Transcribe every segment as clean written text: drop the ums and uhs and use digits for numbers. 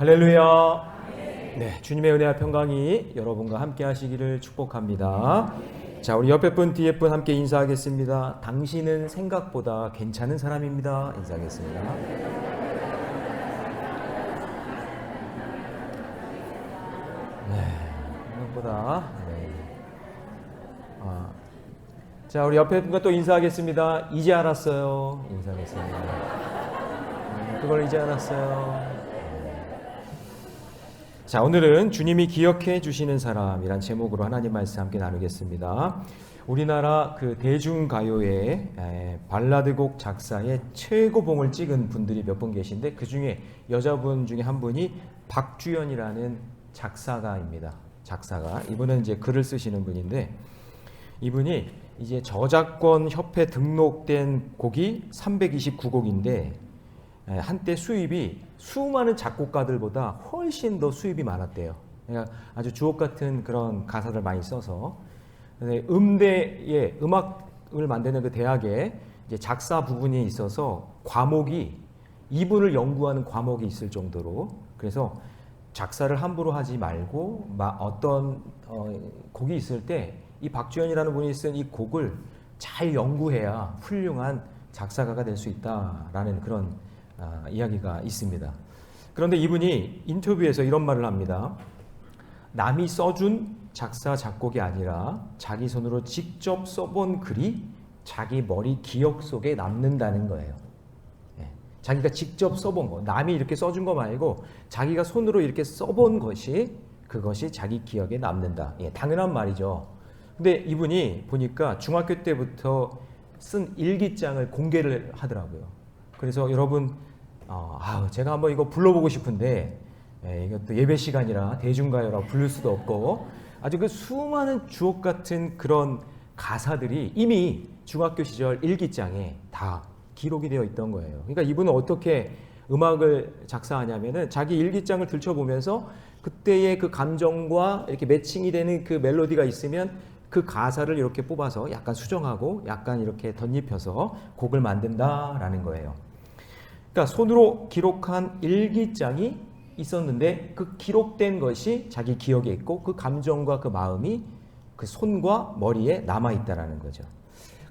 할렐루야. 네, 주님의 은혜와 평강이 여러분과 함께 하시기를 축복합니다. 자, 우리 옆에 분, 뒤에 분 함께 인사하겠습니다. 당신은 생각보다 괜찮은 사람입니다. 인사하겠습니다. 네, 생각보다. 네. 자, 우리 옆에 분과 또 인사하겠습니다. 이제 알았어요. 인사하겠습니다. 그걸 이제 알았어요. 자, 오늘은 주님이 기억해 주시는 사람이란 제목으로 하나님 말씀 함께 나누겠습니다. 우리나라 그 대중가요의 발라드곡 작사에 최고봉을 찍은 분들이 몇 분 계신데 그 중에 여자분 중에 한 분이 박주연이라는 작사가입니다. 작사가. 이분은 이제 글을 쓰시는 분인데 이분이 이제 저작권 협회 등록된 곡이 329곡인데 한때 수입이 수많은 작곡가들보다 훨씬 더 수입이 많았대요. 그러니까 아주 주옥 같은 그런 가사를 많이 써서 음대에 음악을 만드는 그 대학에 이제 작사 부분이 있어서 과목이 이분을 연구하는 과목이 있을 정도로 그래서 작사를 함부로 하지 말고 어떤 곡이 있을 때 이 박주연이라는 분이 쓴 이 곡을 잘 연구해야 훌륭한 작사가가 될 수 있다라는 그런 이야기가 있습니다. 그런데 이분이 인터뷰에서 이런 말을 합니다. 남이 써준 작사 작곡이 아니라 자기 손으로 직접 써본 글이 자기 머리 기억 속에 남는다는 거예요. 자기가 직접 써본 거, 남이 이렇게 써준 거 말고 자기가 손으로 이렇게 써본 것이 그것이 자기 기억에 남는다. 당연한 말이죠. 근데 이분이 보니까 중학교 때부터 쓴 일기장을 공개를 하더라고요. 그래서 여러분 제가 한번 이거 불러보고 싶은데 이것도 예배 시간이라 대중가요라고 부를 수도 없고 아주 그 수많은 주옥 같은 그런 가사들이 이미 중학교 시절 일기장에 다 기록이 되어 있던 거예요. 그러니까 이분은 어떻게 음악을 작사하냐면은 자기 일기장을 들춰보면서 그때의 그 감정과 이렇게 매칭이 되는 그 멜로디가 있으면 그 가사를 이렇게 뽑아서 약간 수정하고 약간 이렇게 덧입혀서 곡을 만든다라는 거예요. 그러니까 손으로 기록한 일기장이 있었는데 그 기록된 것이 자기 기억에 있고 그 감정과 그 마음이 그 손과 머리에 남아있다라는 거죠.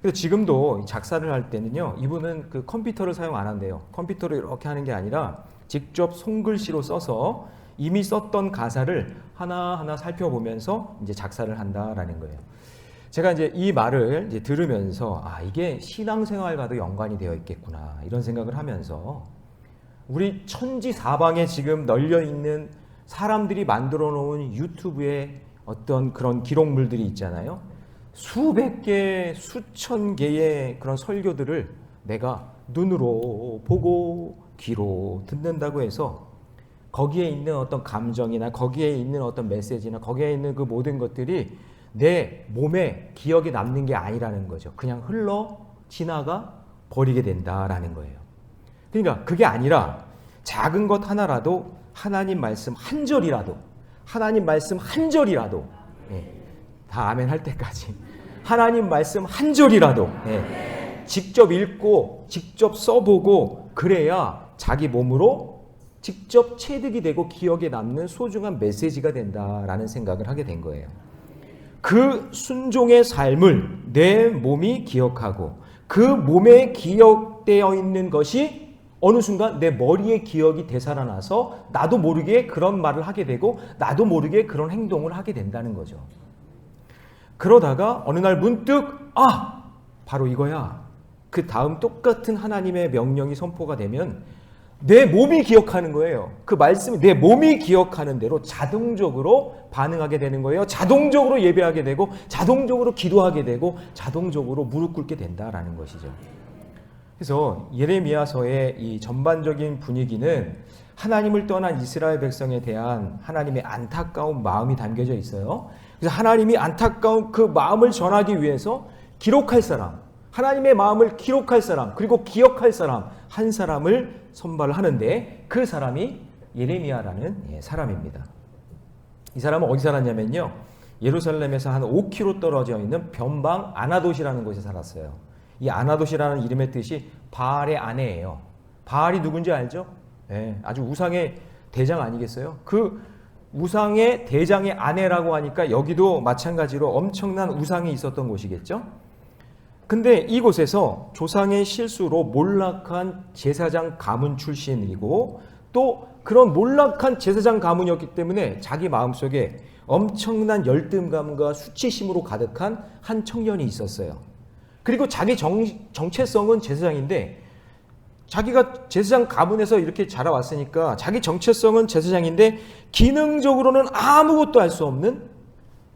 그래서 지금도 작사를 할 때는요, 이분은 그 컴퓨터를 사용 안 한대요. 컴퓨터로 이렇게 하는 게 아니라 직접 손글씨로 써서 이미 썼던 가사를 하나하나 살펴보면서 이제 작사를 한다라는 거예요. 제가 이제 이 말을 이제 들으면서 이게 신앙생활과도 연관이 되어 있겠구나 이런 생각을 하면서 우리 천지 사방에 지금 널려 있는 사람들이 만들어 놓은 유튜브에 어떤 그런 기록물들이 있잖아요. 수백 개, 수천 개의 그런 설교들을 내가 눈으로 보고 귀로 듣는다고 해서 거기에 있는 어떤 감정이나 거기에 있는 어떤 메시지나 거기에 있는 그 모든 것들이 내 몸에 기억에 남는 게 아니라는 거죠. 그냥 흘러 지나가 버리게 된다라는 거예요. 그러니까 그게 아니라 작은 것 하나라도 하나님 말씀 한 절이라도 하나님 말씀 한 절이라도 다 아멘 할 때까지 하나님 말씀 한 절이라도 직접 읽고 직접 써보고 그래야 자기 몸으로 직접 체득이 되고 기억에 남는 소중한 메시지가 된다라는 생각을 하게 된 거예요. 그 순종의 삶을 내 몸이 기억하고 그 몸에 기억되어 있는 것이 어느 순간 내 머리에 기억이 되살아나서 나도 모르게 그런 말을 하게 되고 나도 모르게 그런 행동을 하게 된다는 거죠. 그러다가 어느 날 문득 바로 이거야. 그 다음 똑같은 하나님의 명령이 선포가 되면 내 몸이 기억하는 거예요. 그 말씀이 내 몸이 기억하는 대로 자동적으로 반응하게 되는 거예요. 자동적으로 예배하게 되고 자동적으로 기도하게 되고 자동적으로 무릎 꿇게 된다라는 것이죠. 그래서 예레미야서의 이 전반적인 분위기는 하나님을 떠난 이스라엘 백성에 대한 하나님의 안타까운 마음이 담겨져 있어요. 그래서 하나님이 안타까운 그 마음을 전하기 위해서 기록할 사람, 하나님의 마음을 기록할 사람, 그리고 기억할 사람 한 사람을 선발을 하는데 그 사람이 예레미야라는 사람입니다. 이 사람은 어디 살았냐면요, 예루살렘에서 한 5km 떨어져 있는 변방 아나돗이라는 곳에 살았어요. 이 아나돗이라는 이름의 뜻이 바알의 아내예요. 바알이 누군지 알죠? 아주 우상의 대장 아니겠어요? 그 우상의 대장의 아내라고 하니까 여기도 마찬가지로 엄청난 우상이 있었던 곳이겠죠? 근데 이곳에서 조상의 실수로 몰락한 제사장 가문 출신이고 또 그런 몰락한 제사장 가문이었기 때문에 자기 마음속에 엄청난 열등감과 수치심으로 가득한 한 청년이 있었어요. 그리고 자기 정체성은 제사장인데 자기가 제사장 가문에서 이렇게 자라왔으니까 자기 정체성은 제사장인데 기능적으로는 아무것도 할 수 없는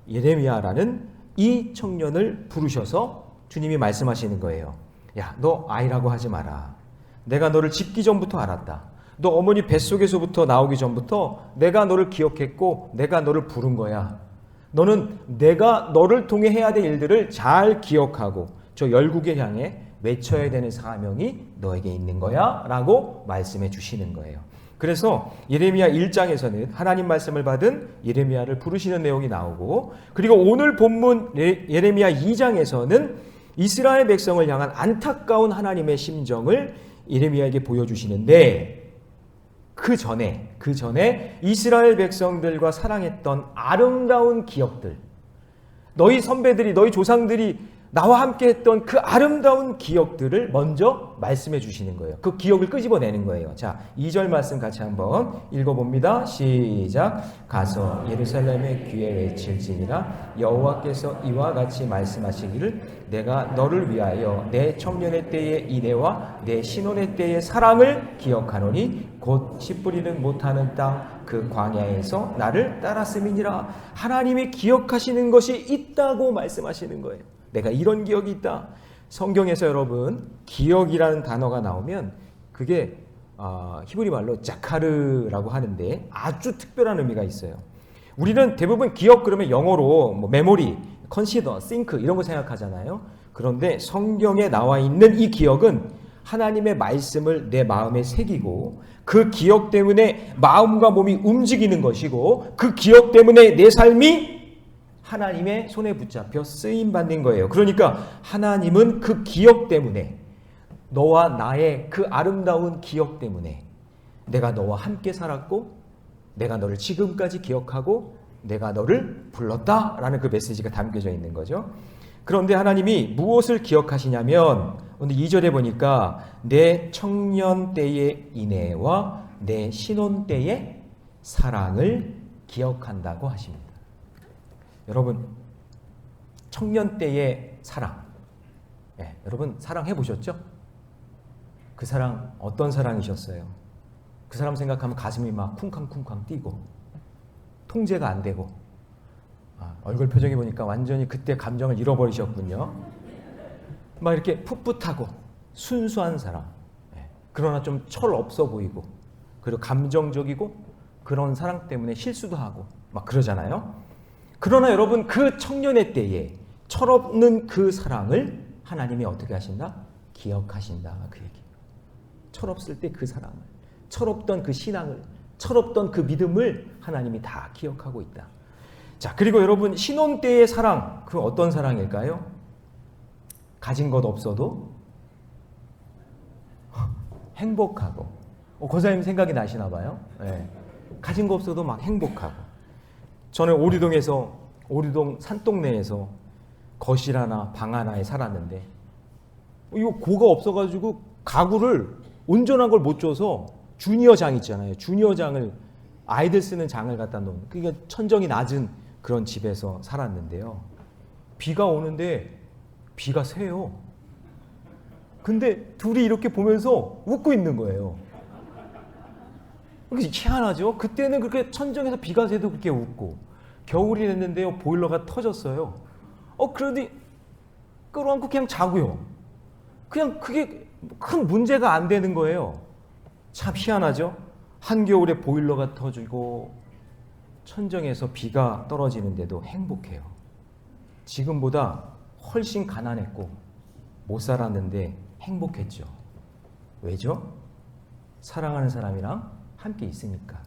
예레미야라는 이 청년을 부르셔서 주님이 말씀하시는 거예요. 야, 너 아이라고 하지 마라. 내가 너를 짓기 전부터 알았다. 너 어머니 뱃속에서부터 나오기 전부터 내가 너를 기억했고 내가 너를 부른 거야. 너는 내가 너를 통해 해야 될 일들을 잘 기억하고 저 열국에 향해 외쳐야 되는 사명이 너에게 있는 거야 라고 말씀해 주시는 거예요. 그래서 예레미야 1장에서는 하나님 말씀을 받은 예레미야를 부르시는 내용이 나오고 그리고 오늘 본문 예레미야 2장에서는 이스라엘 백성을 향한 안타까운 하나님의 심정을 예레미야에게 보여주시는데 그 전에 이스라엘 백성들과 사랑했던 아름다운 기억들, 너희 선배들이 너희 조상들이 나와 함께 했던 그 아름다운 기억들을 먼저 말씀해 주시는 거예요. 그 기억을 끄집어내는 거예요. 자, 2절 말씀 같이 한번 읽어봅니다. 시작. 가서 예루살렘의 귀에 외칠지니라 여호와께서 이와 같이 말씀하시기를 내가 너를 위하여 내 청년의 때의 인애와 내 신혼의 때의 사랑을 기억하노니 곧 씨 뿌리는 못하는 땅 그 광야에서 나를 따랐음이니라. 하나님이 기억하시는 것이 있다고 말씀하시는 거예요. 내가 이런 기억이 있다. 성경에서 여러분 기억이라는 단어가 나오면 그게 히브리 말로 자카르라고 하는데 아주 특별한 의미가 있어요. 우리는 대부분 기억 그러면 영어로 뭐 메모리, 컨시더, 싱크 이런 거 생각하잖아요. 그런데 성경에 나와 있는 이 기억은 하나님의 말씀을 내 마음에 새기고 그 기억 때문에 마음과 몸이 움직이는 것이고 그 기억 때문에 내 삶이 하나님의 손에 붙잡혀 쓰임받는 거예요. 그러니까 하나님은 그 기억 때문에 너와 나의 그 아름다운 기억 때문에 내가 너와 함께 살았고 내가 너를 지금까지 기억하고 내가 너를 불렀다라는 그 메시지가 담겨져 있는 거죠. 그런데 하나님이 무엇을 기억하시냐면 오늘 2절에 보니까 내 청년 때의 인애와 내 신혼 때의 사랑을 기억한다고 하십니다. 여러분 청년 때의 사랑, 여러분 사랑해 보셨죠? 그 사랑 어떤 사랑이셨어요? 그 사람 생각하면 가슴이 막 쿵쾅쿵쾅 뛰고 통제가 안 되고 얼굴 표정이 보니까 완전히 그때 감정을 잃어버리셨군요. 막 이렇게 풋풋하고 순수한 사람, 그러나 좀 철 없어 보이고 그리고 감정적이고 그런 사랑 때문에 실수도 하고 막 그러잖아요. 그러나 여러분 그 청년의 때에 철없는 그 사랑을 하나님이 어떻게 하신다? 기억하신다. 그 얘기. 철없을 때 그 사랑을, 철없던 그 신앙을, 철없던 그 믿음을 하나님이 다 기억하고 있다. 자, 그리고 여러분 신혼 때의 사랑, 그 어떤 사랑일까요? 가진 것 없어도 행복하고. 고사님 생각이 나시나 봐요. 네. 가진 거 없어도 막 행복하고. 저는 오리동 산동네에서 거실 하나, 방 하나에 살았는데 이거 고가 없어가지고 가구를 온전한 걸 못 줘서 주니어장 있잖아요. 주니어장을 아이들 쓰는 장을 갖다 놓은 그러니까 천정이 낮은 그런 집에서 살았는데요. 비가 오는데 비가 새요. 근데 둘이 이렇게 보면서 웃고 있는 거예요. 희한하죠? 그때는 그렇게 천정에서 비가 새도 그렇게 웃고 겨울이 됐는데요. 보일러가 터졌어요. 그러더니 끌어안고 그냥 자고요. 그냥 그게 큰 문제가 안 되는 거예요. 참 희한하죠? 한겨울에 보일러가 터지고 천정에서 비가 떨어지는데도 행복해요. 지금보다 훨씬 가난했고 못 살았는데 행복했죠. 왜죠? 사랑하는 사람이랑 함께 있으니까.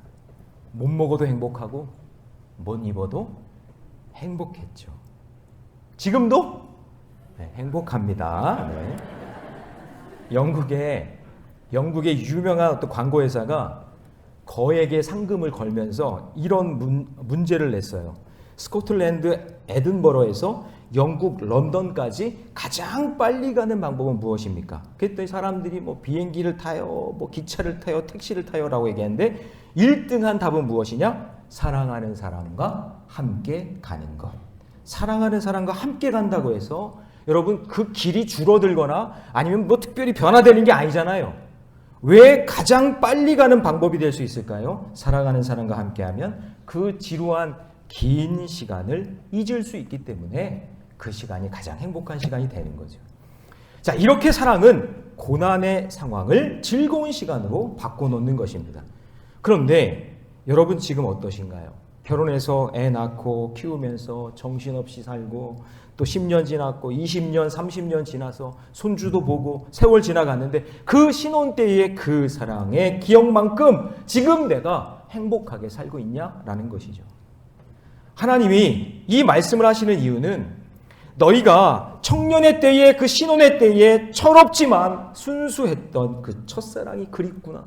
못 먹어도 행복하고 못 입어도 행복했죠. 지금도 행복합니다. 네. 영국의 유명한 어떤 광고 회사가 거액의 상금을 걸면서 이런 문제를 냈어요. 스코틀랜드 에든버러에서 영국 런던까지 가장 빨리 가는 방법은 무엇입니까? 그랬더니 사람들이 뭐 비행기를 타요, 뭐 기차를 타요, 택시를 타요라고 얘기하는데 1등한 답은 무엇이냐? 사랑하는 사람과 함께 가는 것. 사랑하는 사람과 함께 간다고 해서 여러분 그 길이 줄어들거나 아니면 뭐 특별히 변화되는 게 아니잖아요. 왜 가장 빨리 가는 방법이 될 수 있을까요? 사랑하는 사람과 함께하면 그 지루한 긴 시간을 잊을 수 있기 때문에 그 시간이 가장 행복한 시간이 되는 거죠. 자, 이렇게 사랑은 고난의 상황을 즐거운 시간으로 바꿔놓는 것입니다. 그런데 여러분 지금 어떠신가요? 결혼해서 애 낳고 키우면서 정신없이 살고 또 10년 지났고 20년, 30년 지나서 손주도 보고 세월 지나갔는데 그 신혼 때의 그 사랑의 기억만큼 지금 내가 행복하게 살고 있냐라는 것이죠. 하나님이 이 말씀을 하시는 이유는 너희가 청년의 때에 그 신혼의 때에 철없지만 순수했던 그 첫사랑이 그립구나.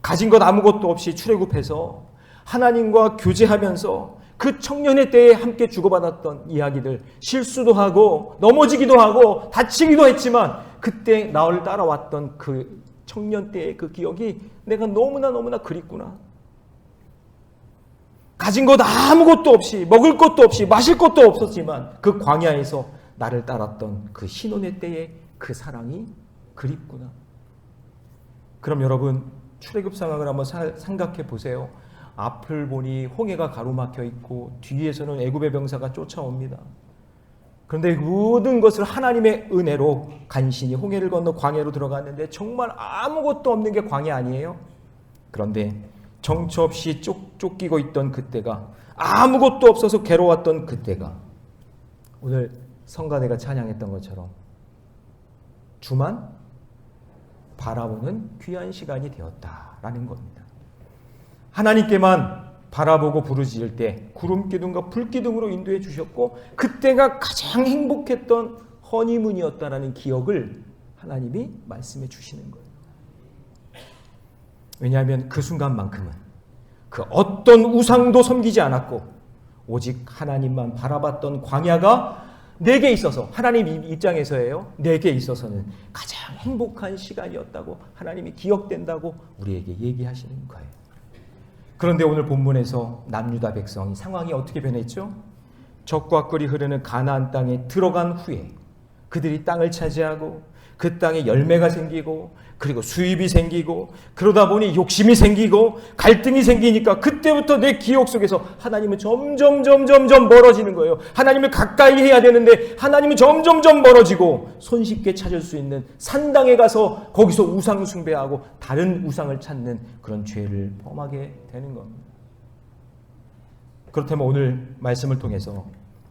가진 것 아무것도 없이 출애굽해서 하나님과 교제하면서 그 청년의 때에 함께 주고받았던 이야기들, 실수도 하고 넘어지기도 하고 다치기도 했지만 그때 나를 따라왔던 그 청년 때의 그 기억이 내가 너무나 그립구나. 가진 것 아무것도 없이 먹을 것도 없이 마실 것도 없었지만 그 광야에서 나를 따랐던 그 신혼의 때의 그 사랑이 그립구나. 그럼 여러분 출애굽 상황을 한번 생각해 보세요. 앞을 보니 홍해가 가로막혀 있고 뒤에서는 애굽의 병사가 쫓아옵니다. 그런데 모든 것을 하나님의 은혜로 간신히 홍해를 건너 광야로 들어갔는데 정말 아무것도 없는 게 광야 아니에요? 그런데 정처 없이 쫓기고 있던 그때가, 아무것도 없어서 괴로웠던 그때가 오늘 성가대가 찬양했던 것처럼 주만 바라보는 귀한 시간이 되었다라는 겁니다. 하나님께만 바라보고 부르짖을 때 구름기둥과 불기둥으로 인도해 주셨고 그때가 가장 행복했던 허니문이었다라는 기억을 하나님이 말씀해 주시는 거예요. 왜냐하면 그 순간만큼은 그 어떤 우상도 섬기지 않았고 오직 하나님만 바라봤던 광야가 내게 있어서, 하나님 입장에서예요, 내게 있어서는 가장 행복한 시간이었다고 하나님이 기억된다고 우리에게 얘기하시는 거예요. 그런데 오늘 본문에서 남유다 백성이 상황이 어떻게 변했죠? 적과 꿀이 흐르는 가나안 땅에 들어간 후에 그들이 땅을 차지하고 그 땅에 열매가 생기고 그리고 수입이 생기고 그러다 보니 욕심이 생기고 갈등이 생기니까 그때부터 내 기억 속에서 하나님은 점점 멀어지는 거예요. 하나님을 가까이 해야 되는데 하나님은 점점 멀어지고 손쉽게 찾을 수 있는 산당에 가서 거기서 우상 숭배하고 다른 우상을 찾는 그런 죄를 범하게 되는 겁니다. 그렇다면 오늘 말씀을 통해서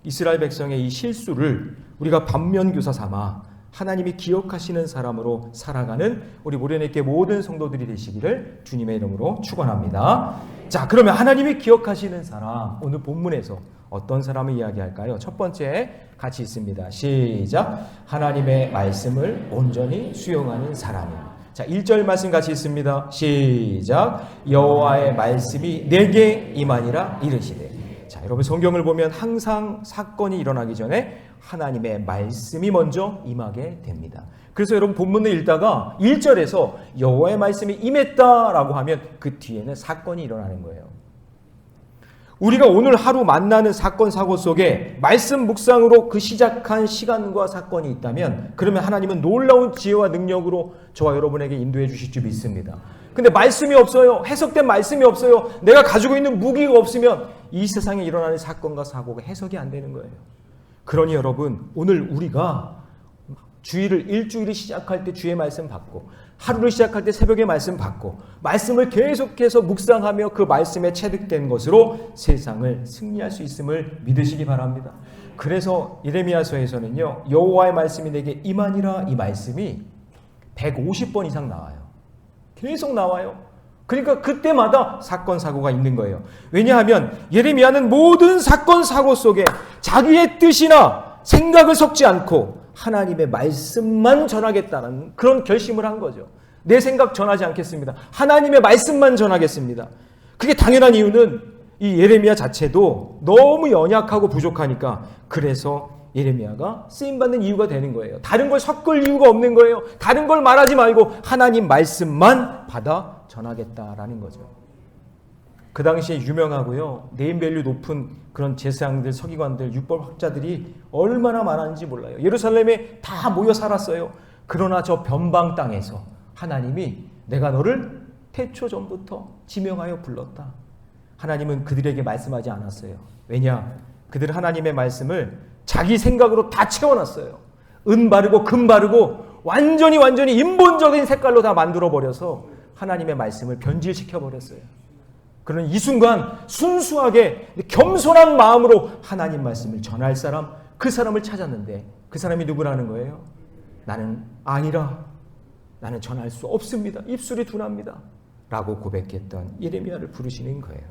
이스라엘 백성의 이 실수를 우리가 반면교사 삼아 하나님이 기억하시는 사람으로 살아가는 우리 모래내교 모든 성도들이 되시기를 주님의 이름으로 축원합니다. 자, 그러면 하나님이 기억하시는 사람, 오늘 본문에서 어떤 사람을 이야기할까요? 첫 번째 같이 있습니다. 시작. 하나님의 말씀을 온전히 수용하는 사람이요. 자, 1절 말씀 같이 있습니다. 시작. 여호와의 말씀이 내게 임하니라 이르시되. 자, 여러분 성경을 보면 항상 사건이 일어나기 전에 하나님의 말씀이 먼저 임하게 됩니다. 그래서 여러분 본문을 읽다가 1절에서 여호와의 말씀이 임했다라고 하면 그 뒤에는 사건이 일어나는 거예요. 우리가 오늘 하루 만나는 사건 사고 속에 말씀 묵상으로 그 시작한 시간과 사건이 있다면 그러면 하나님은 놀라운 지혜와 능력으로 저와 여러분에게 인도해 주실 줄 믿습니다. 근데 말씀이 없어요. 해석된 말씀이 없어요. 내가 가지고 있는 무기가 없으면 이 세상에 일어나는 사건과 사고가 해석이 안 되는 거예요. 그러니 여러분 오늘 우리가 일주일을 시작할 때 주의 말씀 받고 하루를 시작할 때 새벽에 말씀 받고 말씀을 계속해서 묵상하며 그 말씀에 체득된 것으로 세상을 승리할 수 있음을 믿으시기 바랍니다. 그래서 예레미야서에서는요, 여호와의 말씀이 내게 임하니라, 이 말씀이 150번 이상 나와요. 계속 나와요. 그러니까 그때마다 사건 사고가 있는 거예요. 왜냐하면 예레미야는 모든 사건 사고 속에 자기의 뜻이나 생각을 섞지 않고 하나님의 말씀만 전하겠다는 그런 결심을 한 거죠. 내 생각 전하지 않겠습니다. 하나님의 말씀만 전하겠습니다. 그게 당연한 이유는 이 예레미야 자체도 너무 연약하고 부족하니까 그래서 예레미야가 쓰임받는 이유가 되는 거예요. 다른 걸 섞을 이유가 없는 거예요. 다른 걸 말하지 말고 하나님 말씀만 받아 전하겠다라는 거죠. 그 당시에 유명하고요, 네임밸류 높은 그런 제사장들, 서기관들, 율법학자들이 얼마나 많았는지 몰라요. 예루살렘에 다 모여 살았어요. 그러나 저 변방 땅에서 하나님이 내가 너를 태초 전부터 지명하여 불렀다. 하나님은 그들에게 말씀하지 않았어요. 왜냐? 그들은 하나님의 말씀을 자기 생각으로 다 채워놨어요. 은 바르고 금 바르고 완전히 인본적인 색깔로 다 만들어버려서 하나님의 말씀을 변질시켜버렸어요. 그런 이 순간 순수하게 겸손한 마음으로 하나님 말씀을 전할 사람, 그 사람을 찾았는데 그 사람이 누구라는 거예요? 나는 아니라, 나는 전할 수 없습니다. 입술이 둔합니다. 라고 고백했던 예레미야를 부르시는 거예요.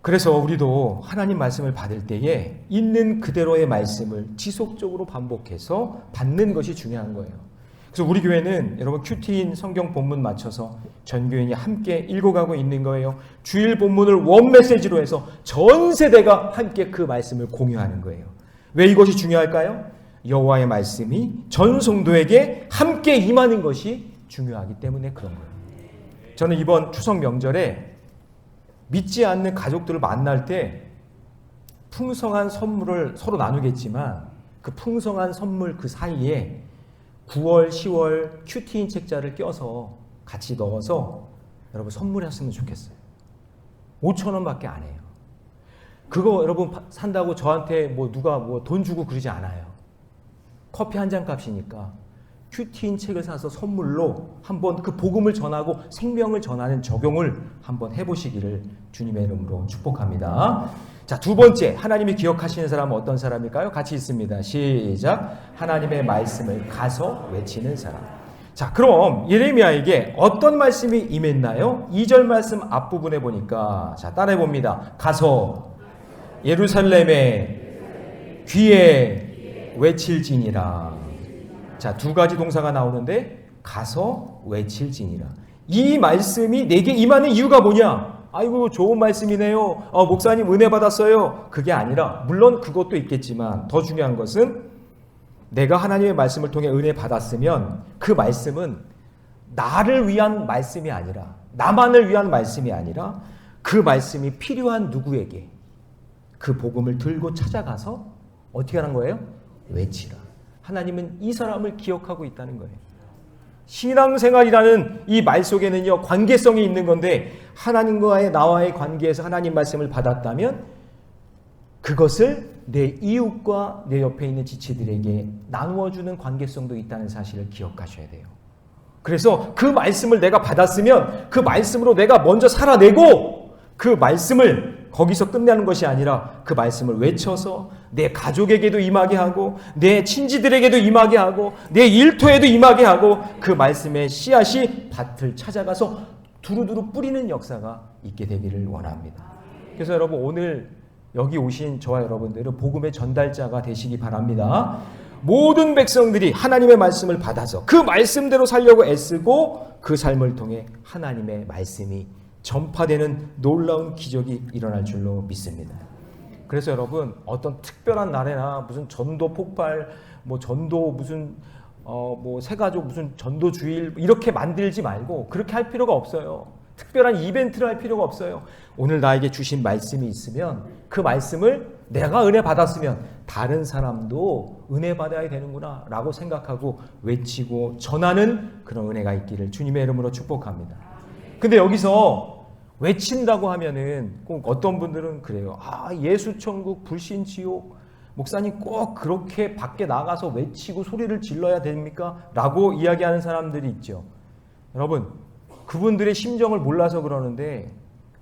그래서 우리도 하나님 말씀을 받을 때에 있는 그대로의 말씀을 지속적으로 반복해서 받는 것이 중요한 거예요. 그래서 우리 교회는 여러분 큐티인 성경 본문 맞춰서 전 교인이 함께 읽어가고 있는 거예요. 주일 본문을 원 메시지로 해서 전 세대가 함께 그 말씀을 공유하는 거예요. 왜 이것이 중요할까요? 여호와의 말씀이 전 성도에게 함께 임하는 것이 중요하기 때문에 그런 거예요. 저는 이번 추석 명절에 믿지 않는 가족들을 만날 때 풍성한 선물을 서로 나누겠지만 그 풍성한 선물 그 사이에 9월, 10월 큐티인 책자를 껴서 같이 넣어서 여러분 선물했으면 좋겠어요. 5,000원밖에 안 해요. 그거 여러분 산다고 저한테 뭐 누가 뭐 돈 주고 그러지 않아요. 커피 한 잔 값이니까 큐티인 책을 사서 선물로 한번 그 복음을 전하고 생명을 전하는 적용을 한번 해보시기를 주님의 이름으로 축복합니다. 자, 두 번째, 하나님이 기억하시는 사람은 어떤 사람일까요? 같이 있습니다. 시작. 하나님의 말씀을 가서 외치는 사람. 자, 그럼 예레미야에게 어떤 말씀이 임했나요? 2절 말씀 앞부분에 보니까 자, 따라해 봅니다. 가서 예루살렘의 귀에 외칠지니라. 자, 두 가지 동사가 나오는데 가서 외칠지니라. 이 말씀이 내게 임하는 이유가 뭐냐? 아이고 좋은 말씀이네요. 목사님 은혜 받았어요. 그게 아니라 물론 그것도 있겠지만 더 중요한 것은 내가 하나님의 말씀을 통해 은혜 받았으면 그 말씀은 나를 위한 말씀이 아니라 나만을 위한 말씀이 아니라 그 말씀이 필요한 누구에게 그 복음을 들고 찾아가서 어떻게 하는 거예요? 외치라. 하나님은 이 사람을 기억하고 있다는 거예요. 신앙생활이라는 이 말 속에는요 관계성이 있는 건데 하나님과의 나와의 관계에서 하나님 말씀을 받았다면 그것을 내 이웃과 내 옆에 있는 지체들에게 나누어주는 관계성도 있다는 사실을 기억하셔야 돼요. 그래서 그 말씀을 내가 받았으면 그 말씀으로 내가 먼저 살아내고 그 말씀을 거기서 끝내는 것이 아니라 그 말씀을 외쳐서 내 가족에게도 임하게 하고 내 친지들에게도 임하게 하고 내 일터에도 임하게 하고 그 말씀의 씨앗이 밭을 찾아가서 두루두루 뿌리는 역사가 있게 되기를 원합니다. 그래서 여러분 오늘 여기 오신 저와 여러분들은 복음의 전달자가 되시기 바랍니다. 모든 백성들이 하나님의 말씀을 받아서 그 말씀대로 살려고 애쓰고 그 삶을 통해 하나님의 말씀이 전파되는 놀라운 기적이 일어날 줄로 믿습니다. 그래서 여러분 어떤 특별한 날에나 무슨 전도 폭발, 뭐 전도 무슨 뭐 새가족 무슨 전도 주일 이렇게 만들지 말고 그렇게 할 필요가 없어요. 특별한 이벤트를 할 필요가 없어요. 오늘 나에게 주신 말씀이 있으면 그 말씀을 내가 은혜 받았으면 다른 사람도 은혜 받아야 되는구나 라고 생각하고 외치고 전하는 그런 은혜가 있기를 주님의 이름으로 축복합니다. 근데 여기서 외친다고 하면은 꼭 어떤 분들은 그래요. 예수천국 불신지옥 목사님 꼭 그렇게 밖에 나가서 외치고 소리를 질러야 됩니까? 라고 이야기하는 사람들이 있죠. 여러분 그분들의 심정을 몰라서 그러는데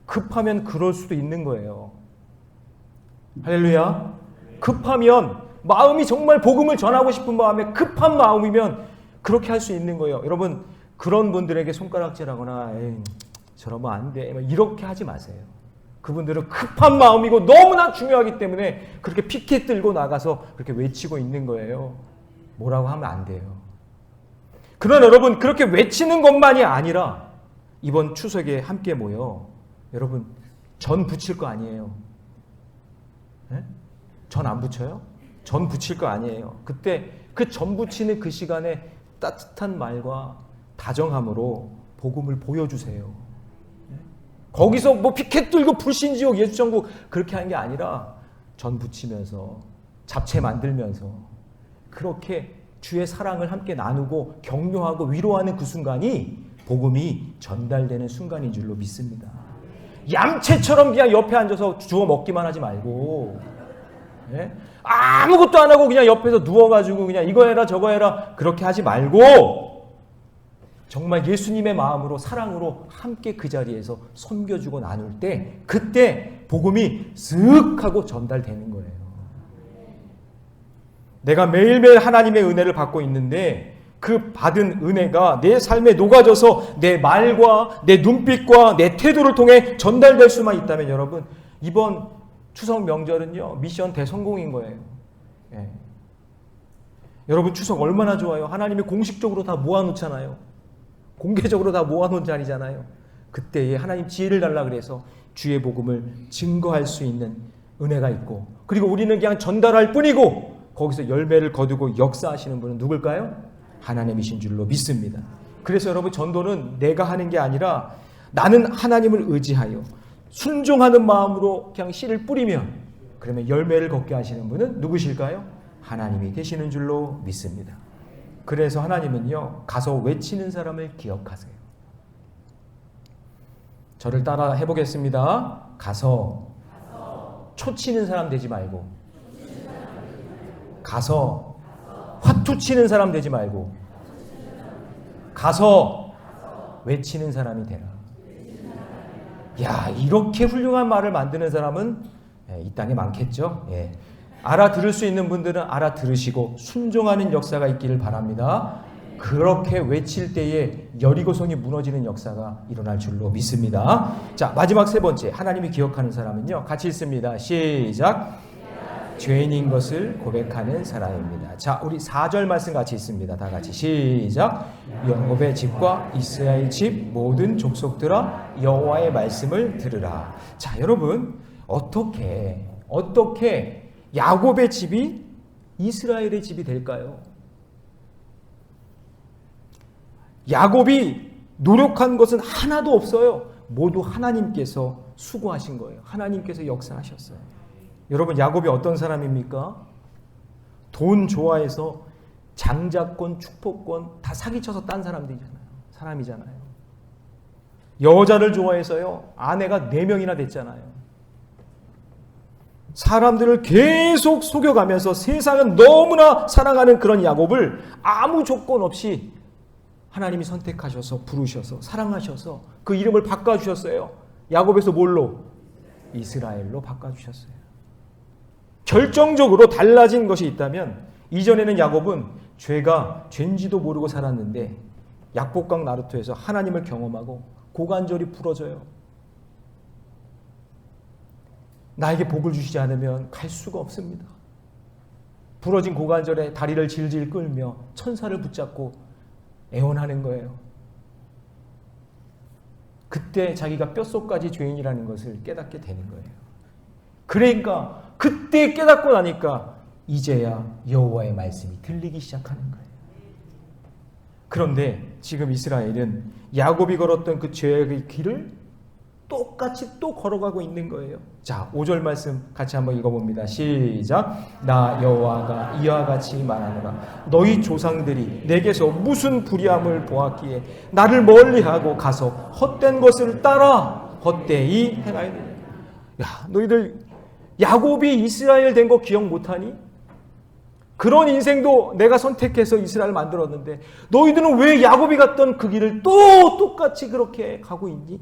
급하면 그럴 수도 있는 거예요. 할렐루야. 급하면 마음이 정말 복음을 전하고 싶은 마음에 급한 마음이면 그렇게 할 수 있는 거예요. 여러분 그런 분들에게 손가락질하거나 저러면 안 돼 이렇게 하지 마세요. 그분들은 급한 마음이고 너무나 중요하기 때문에 그렇게 피켓 들고 나가서 그렇게 외치고 있는 거예요. 뭐라고 하면 안 돼요. 그러나 여러분 그렇게 외치는 것만이 아니라 이번 추석에 함께 모여 여러분 전 부칠 거 아니에요. 네? 전 안 부쳐요? 전 부칠 거 아니에요. 그때 그 전 부치는 그 시간에 따뜻한 말과 다정함으로 복음을 보여주세요. 네? 거기서 뭐 피켓 들고 불신지옥 예수천국 그렇게 하는 게 아니라 전 부치면서 잡채 만들면서 그렇게 주의 사랑을 함께 나누고 격려하고 위로하는 그 순간이 복음이 전달되는 순간인 줄로 믿습니다. 얌체처럼 그냥 옆에 앉아서 주워 먹기만 하지 말고 예? 아무것도 안 하고 그냥 옆에서 누워가지고 그냥 이거 해라 저거 해라 그렇게 하지 말고 정말 예수님의 마음으로 사랑으로 함께 그 자리에서 섬겨주고 나눌 때 그때 복음이 쓱 하고 전달되는 거예요. 내가 매일매일 하나님의 은혜를 받고 있는데 그 받은 은혜가 내 삶에 녹아져서 내 말과 내 눈빛과 내 태도를 통해 전달될 수만 있다면 여러분 이번 추석 명절은요 미션 대성공인 거예요. 예. 여러분 추석 얼마나 좋아요. 하나님이 공식적으로 다 모아놓잖아요. 공개적으로 다 모아놓은 자리잖아요. 그때에 하나님 지혜를 달라 그래서 주의 복음을 증거할 수 있는 은혜가 있고 그리고 우리는 그냥 전달할 뿐이고 거기서 열매를 거두고 역사하시는 분은 누굴까요? 하나님이신 줄로 믿습니다. 그래서 여러분 전도는 내가 하는 게 아니라 나는 하나님을 의지하여 순종하는 마음으로 그냥 씨를 뿌리면 그러면 열매를 걷게 하시는 분은 누구실까요? 하나님이 되시는 줄로 믿습니다. 그래서 하나님은요 가서 외치는 사람을 기억하세요. 저를 따라 해보겠습니다. 가서 초치는 사람 되지 말고 가서 화투 치는 사람 되지 말고 가서 외치는 사람이 되라. 야, 이렇게 훌륭한 말을 만드는 사람은 이 땅에 많겠죠. 예. 알아들을 수 있는 분들은 알아들으시고 순종하는 역사가 있기를 바랍니다. 그렇게 외칠 때에 여리고성이 무너지는 역사가 일어날 줄로 믿습니다. 자, 마지막 세 번째 하나님이 기억하는 사람은요 같이 읽습니다. 시작. 죄인인 것을 고백하는 사람입니다. 자, 우리 4절 말씀 같이 있습니다. 다 같이 시작. 야곱의 집과 이스라엘 집 모든 족속들아 여호와의 말씀을 들으라. 자, 여러분 어떻게 야곱의 집이 이스라엘의 집이 될까요? 야곱이 노력한 것은 하나도 없어요. 모두 하나님께서 수고하신 거예요. 하나님께서 역사하셨어요. 여러분 야곱이 어떤 사람입니까? 돈 좋아해서 장자권, 축복권 다 사기쳐서 딴 사람이잖아요. 여자를 좋아해서요. 아내가 4명이나 됐잖아요. 사람들을 계속 속여가면서 세상은 너무나 사랑하는 그런 야곱을 아무 조건 없이 하나님이 선택하셔서 부르셔서 사랑하셔서 그 이름을 바꿔주셨어요. 야곱에서 뭘로? 이스라엘로 바꿔주셨어요. 결정적으로 달라진 것이 있다면 이전에는 야곱은 죄인지도 모르고 살았는데 약복강 나루토에서 하나님을 경험하고 고관절이 부러져요. 나에게 복을 주시지 않으면 갈 수가 없습니다. 부러진 고관절에 다리를 질질 끌며 천사를 붙잡고 애원하는 거예요. 그때 자기가 뼛속까지 죄인이라는 것을 깨닫게 되는 거예요. 그러니까 그때 깨닫고 나니까 이제야 여호와의 말씀이 들리기 시작하는 거예요. 그런데 지금 이스라엘은 야곱이 걸었던 그 죄의 길을 똑같이 또 걸어가고 있는 거예요. 자, 5절 말씀 같이 한번 읽어봅니다. 시작. 나 여호와가 이와 같이 말하노라. 너희 조상들이 내게서 무슨 불의함을 보았기에 나를 멀리하고 가서 헛된 것을 따라 헛되이 행하였느냐. 야, 너희들 야곱이 이스라엘 된 거 기억 못하니? 그런 인생도 내가 선택해서 이스라엘을 만들었는데 너희들은 왜 야곱이 갔던 그 길을 또 똑같이 그렇게 가고 있니?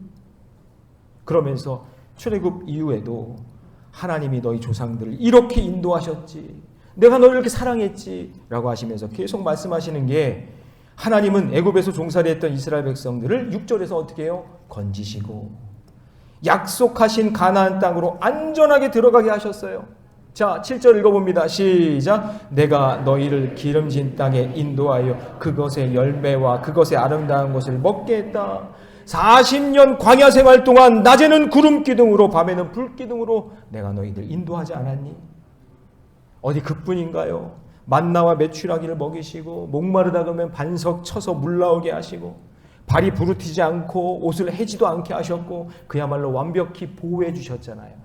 그러면서 출애굽 이후에도 하나님이 너희 조상들을 이렇게 인도하셨지, 내가 너희를 이렇게 사랑했지 라고 하시면서 계속 말씀하시는 게, 하나님은 애굽에서 종살이했던 이스라엘 백성들을 6절에서 어떻게 해요? 건지시고 약속하신 가나안 땅으로 안전하게 들어가게 하셨어요. 자, 7절 읽어봅니다. 시작. 내가 너희를 기름진 땅에 인도하여 그것의 열매와 그것의 아름다운 것을 먹게 했다. 40년 광야 생활 동안 낮에는 구름 기둥으로 밤에는 불 기둥으로 내가 너희들 인도하지 않았니? 어디 그뿐인가요? 만나와 메추라기를 먹이시고 목마르다 그러면 반석 쳐서 물 나오게 하시고 발이 부르티지 않고 옷을 해지도 않게 하셨고 그야말로 완벽히 보호해 주셨잖아요.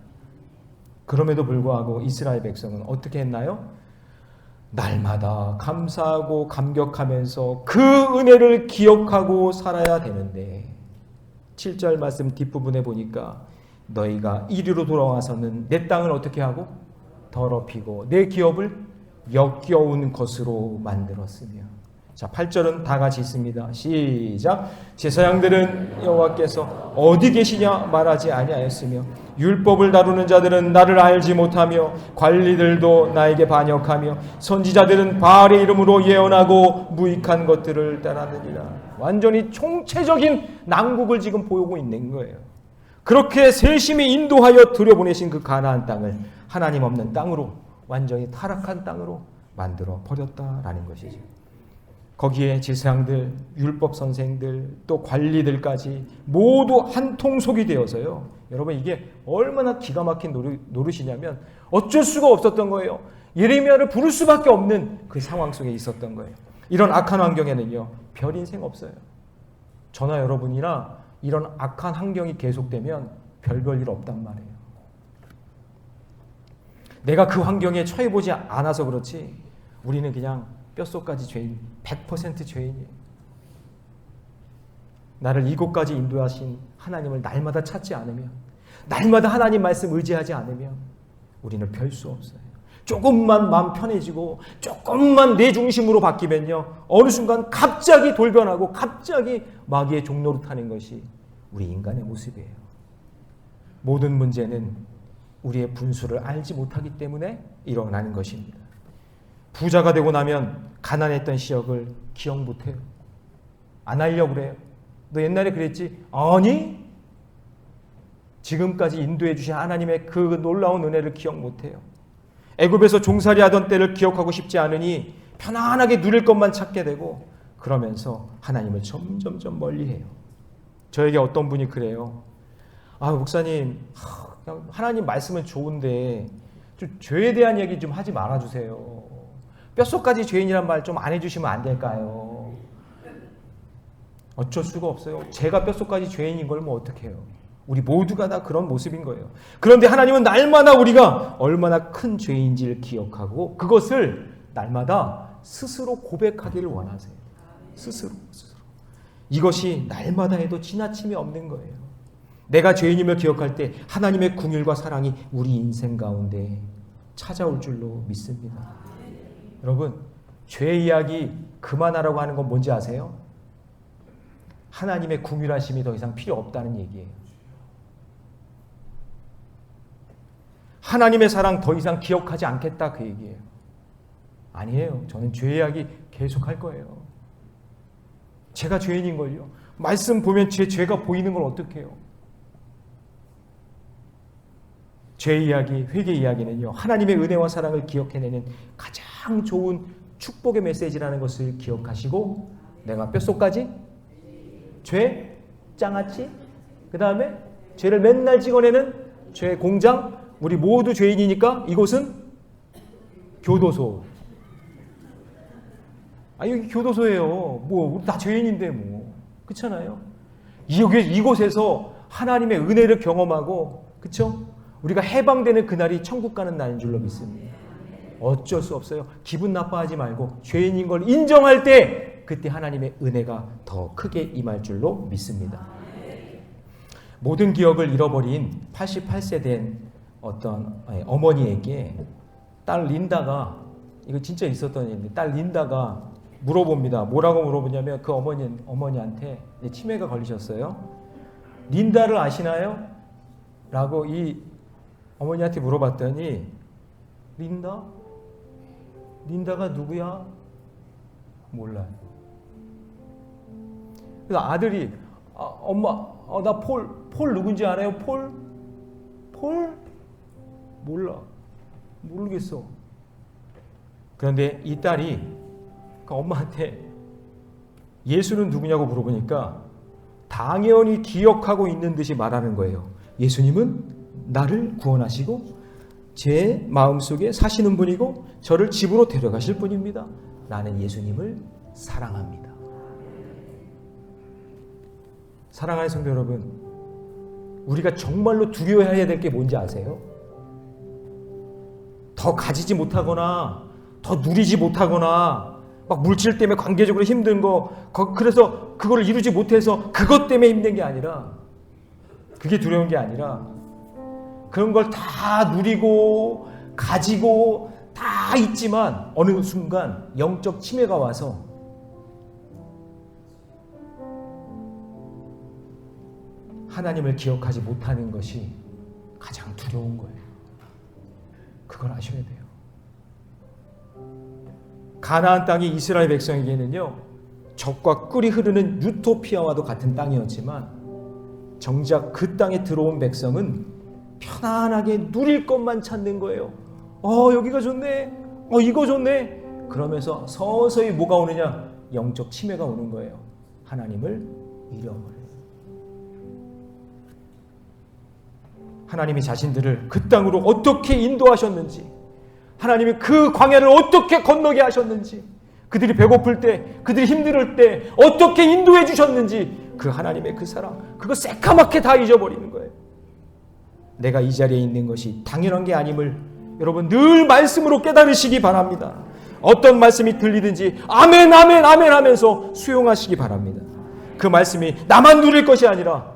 그럼에도 불구하고 이스라엘 백성은 어떻게 했나요? 날마다 감사하고 감격하면서 그 은혜를 기억하고 살아야 되는데 7절 말씀 뒷부분에 보니까 너희가 이리로 돌아와서는 내 땅을 어떻게 하고 더럽히고 내 기업을 역겨운 것으로 만들었으며. 자, 8절은 다 같이 있습니다. 시작. 제사장들은 여호와께서 어디 계시냐 말하지 아니하였으며 율법을 다루는 자들은 나를 알지 못하며 관리들도 나에게 반역하며 선지자들은 바알의 이름으로 예언하고 무익한 것들을 따르느니라. 완전히 총체적인 난국을 지금 보이고 있는 거예요. 그렇게 세심히 인도하여 들여보내신 그 가나안 땅을 하나님 없는 땅으로, 완전히 타락한 땅으로 만들어 버렸다라는 것이죠. 거기에 제사장들, 율법 선생들, 또 관리들까지 모두 한 통속이 되어서요. 여러분, 이게 얼마나 기가 막힌 노릇이냐면 어쩔 수가 없었던 거예요. 예레미야를 부를 수밖에 없는 그 상황 속에 있었던 거예요. 이런 악한 환경에는요, 별 인생 없어요. 저나 여러분이나 이런 악한 환경이 계속되면 별 일 없단 말이에요. 내가 그 환경에 처해보지 않아서 그렇지 우리는 그냥 뼛속까지 죄인, 100% 죄인이에요. 나를 이곳까지 인도하신 하나님을 날마다 찾지 않으면, 날마다 하나님 말씀 의지하지 않으면 우리는 별 수 없어요. 조금만 마음 편해지고 조금만 내 중심으로 바뀌면요, 어느 순간 갑자기 돌변하고 갑자기 마귀의 종노릇 하는 것이 우리 인간의 모습이에요. 모든 문제는 우리의 분수를 알지 못하기 때문에 일어나는 것입니다. 부자가 되고 나면 가난했던 시력을 기억 못해요. 안 하려고 그래요. 너 옛날에 그랬지? 아니, 지금까지 인도해 주신 하나님의 그 놀라운 은혜를 기억 못해요. 애굽에서 종살이 하던 때를 기억하고 싶지 않으니 편안하게 누릴 것만 찾게 되고, 그러면서 하나님을 점점점 멀리해요. 저에게 어떤 분이 그래요. 아, 목사님, 하나님 말씀은 좋은데 좀 죄에 대한 얘기 좀 하지 말아주세요. 뼛속까지 죄인이란 말 좀 안 해주시면 안 될까요? 어쩔 수가 없어요. 제가 뼛속까지 죄인인 걸 뭐 어떡해요. 우리 모두가 다 그런 모습인 거예요. 그런데 하나님은 날마다 우리가 얼마나 큰 죄인지를 기억하고 그것을 날마다 스스로 고백하기를 원하세요. 스스로. 이것이 날마다 해도 지나침이 없는 거예요. 내가 죄인임을 기억할 때 하나님의 긍휼과 사랑이 우리 인생 가운데 찾아올 줄로 믿습니다. 여러분, 죄 이야기 그만하라고 하는 건 뭔지 아세요? 하나님의 긍휼하심이 더 이상 필요 없다는 얘기예요. 하나님의 사랑 더 이상 기억하지 않겠다, 그 얘기예요. 아니에요. 저는 죄 이야기 계속 할 거예요. 제가 죄인인걸요. 말씀 보면 제 죄가 보이는 걸 어떻게 해요? 죄 이야기, 회개 이야기는요, 하나님의 은혜와 사랑을 기억해내는 가장 좋은 축복의 메시지라는 것을 기억하시고, 내가 뼛속까지 죄, 장아찌, 그 다음에 죄를 맨날 찍어내는 죄 공장, 우리 모두 죄인이니까 이곳은 교도소. 아, 여기 교도소예요. 뭐, 우리 다 죄인인데 뭐. 그렇잖아요. 이곳에서 하나님의 은혜를 경험하고, 그쵸? 우리가 해방되는 그날이 천국 가는 날인 줄로 믿습니다. 어쩔 수 없어요. 기분 나빠하지 말고 죄인인 걸 인정할 때 그때 하나님의 은혜가 더 크게 임할 줄로 믿습니다. 모든 기억을 잃어버린 88세 된 어떤 어머니에게 딸 린다가, 이거 진짜 있었던 일인데, 딸 린다가 물어봅니다. 뭐라고 물어보냐면 그 어머니한테 치매가 걸리셨어요. 린다를 아시나요? 라고 이 어머니한테 물어봤더니, 린다가 누구야? 몰라요. 그래서 아들이, 엄마, 나 폴 누군지 알아요? 폴? 몰라. 모르겠어. 그런데 이 딸이 그 엄마한테 예수는 누구냐고 물어보니까 당연히 기억하고 있는 듯이 말하는 거예요. 예수님은 나를 구원하시고 제 마음속에 사시는 분이고 저를 집으로 데려가실 분입니다. 나는 예수님을 사랑합니다. 사랑하는 성도 여러분, 우리가 정말로 두려워해야 될 게 뭔지 아세요? 더 가지지 못하거나 더 누리지 못하거나 막 물질 때문에 관계적으로 힘든 거, 그래서 그걸 이루지 못해서 그것 때문에 힘든 게 아니라, 그게 두려운 게 아니라 그런 걸 다 누리고 가지고 다 있지만 어느 순간 영적 치매가 와서 하나님을 기억하지 못하는 것이 가장 두려운 거예요. 그걸 아셔야 돼요. 가나안 땅이 이스라엘 백성에게는요, 젖과 꿀이 흐르는 유토피아와도 같은 땅이었지만 정작 그 땅에 들어온 백성은 편안하게 누릴 것만 찾는 거예요. 여기가 좋네. 이거 좋네. 그러면서 서서히 뭐가 오느냐? 영적 치매가 오는 거예요. 하나님을 잃어버려요. 하나님이 자신들을 그 땅으로 어떻게 인도하셨는지, 하나님이 그 광야를 어떻게 건너게 하셨는지, 그들이 배고플 때, 그들이 힘들 때 어떻게 인도해 주셨는지, 그 하나님의 그 사랑, 그거 새까맣게 다 잊어버리는 거예요. 내가 이 자리에 있는 것이 당연한 게 아님을 여러분 늘 말씀으로 깨달으시기 바랍니다. 어떤 말씀이 들리든지 아멘 아멘 아멘 하면서 수용하시기 바랍니다. 그 말씀이 나만 누릴 것이 아니라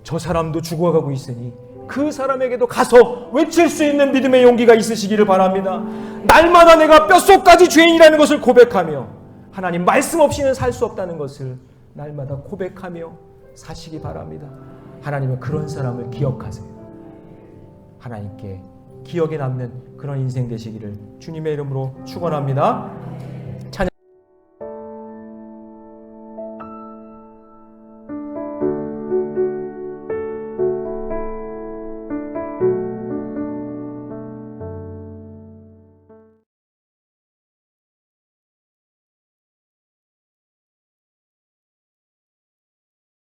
저 사람도 죽어가고 있으니 그 사람에게도 가서 외칠 수 있는 믿음의 용기가 있으시기를 바랍니다. 날마다 내가 뼛속까지 죄인이라는 것을 고백하며 하나님 말씀 없이는 살 수 없다는 것을 날마다 고백하며 사시기 바랍니다. 하나님은 그런 사람을 기억하세요. 하나님께 기억에 남는 그런 인생 되시기를 주님의 이름으로 축원합니다.